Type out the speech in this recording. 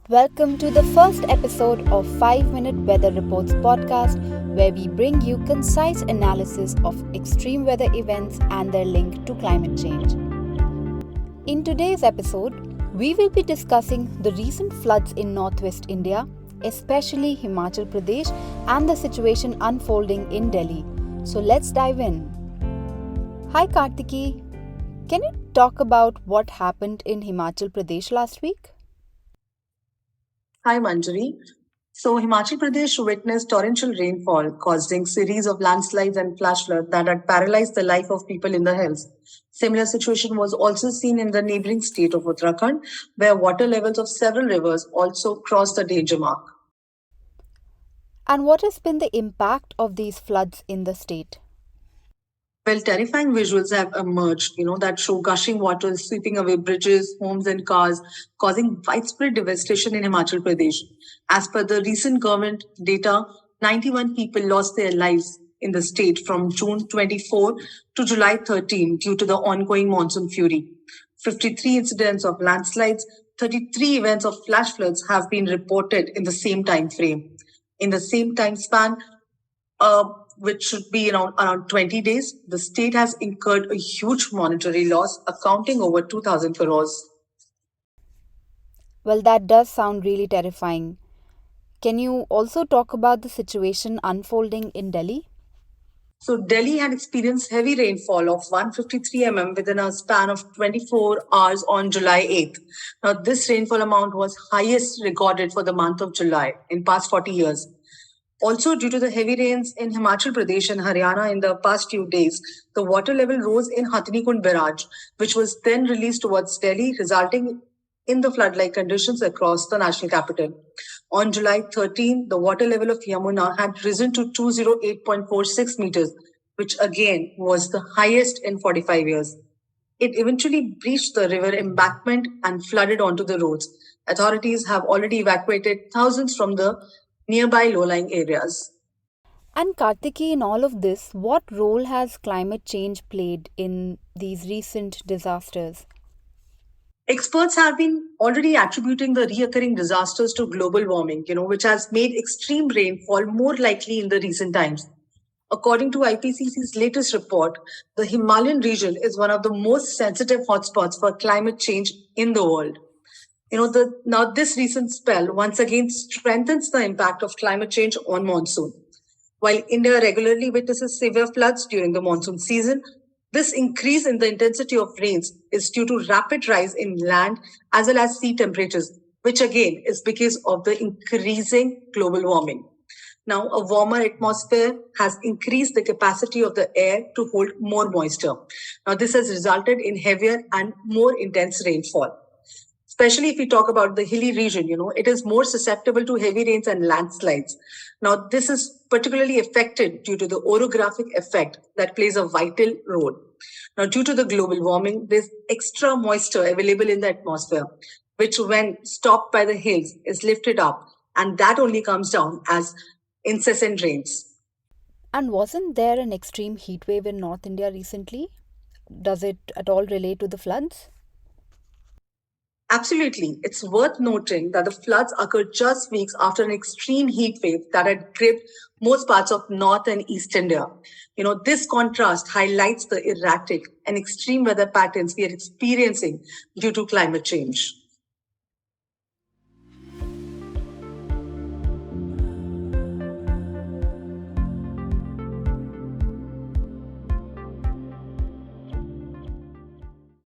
Welcome to the first episode of 5-Minute Weather Reports podcast, where we bring you concise analysis of extreme weather events and their link to climate change. In today's episode, we will be discussing the recent floods in northwest India, especially Himachal Pradesh, and the situation unfolding in Delhi. So let's dive in. Hi Kartiki, can you talk about what happened in Himachal Pradesh last week? Hi Manjari. So Himachal Pradesh witnessed torrential rainfall causing series of landslides and flash floods that had paralyzed the life of people in the hills. Similar situation was also seen in the neighboring state of Uttarakhand, where water levels of several rivers also crossed the danger mark. And what has been the impact of these floods in the state? Well, terrifying visuals have emerged, that show gushing water sweeping away bridges, homes, and cars, causing widespread devastation in Himachal Pradesh. As per the recent government data, 91 people lost their lives in the state from June 24 to July 13 due to the ongoing monsoon fury. 53 incidents of landslides, 33 events of flash floods have been reported in the same time frame. In the same time span, uh, which should be around 20 days, the state has incurred a huge monetary loss, accounting over 2,000 crores. Well, that does sound really terrifying. Can you also talk about the situation unfolding in Delhi? So, Delhi had experienced heavy rainfall of 153 mm within a span of 24 hours on July 8th. Now, this rainfall amount was highest recorded for the month of July in past 40 years. Also, due to the heavy rains in Himachal Pradesh and Haryana in the past few days, the water level rose in Hathni Kund barrage, which was then released towards Delhi, resulting in the flood-like conditions across the national capital. On July 13, the water level of Yamuna had risen to 208.46 meters, which again was the highest in 45 years. It eventually breached the river embankment and flooded onto the roads. Authorities have already evacuated thousands from the nearby low-lying areas. And Kartiki, in all of this, what role has climate change played in these recent disasters? Experts have been already attributing the reoccurring disasters to global warming, which has made extreme rainfall more likely in the recent times. According to IPCC's latest report, the Himalayan region is one of the most sensitive hotspots for climate change in the world. Now this recent spell once again strengthens the impact of climate change on monsoon. While India regularly witnesses severe floods during the monsoon season, this increase in the intensity of rains is due to rapid rise in land as well as sea temperatures, which again is because of the increasing global warming. Now, a warmer atmosphere has increased the capacity of the air to hold more moisture. Now, this has resulted in heavier and more intense rainfall. Especially if we talk about the hilly region, it is more susceptible to heavy rains and landslides. Now, this is particularly affected due to the orographic effect that plays a vital role. Now, due to the global warming, there's extra moisture available in the atmosphere, which when stopped by the hills is lifted up, and that only comes down as incessant rains. And wasn't there an extreme heat wave in North India recently? Does it at all relate to the floods? Absolutely. It's worth noting that the floods occurred just weeks after an extreme heat wave that had gripped most parts of North and East India. This contrast highlights the erratic and extreme weather patterns we are experiencing due to climate change.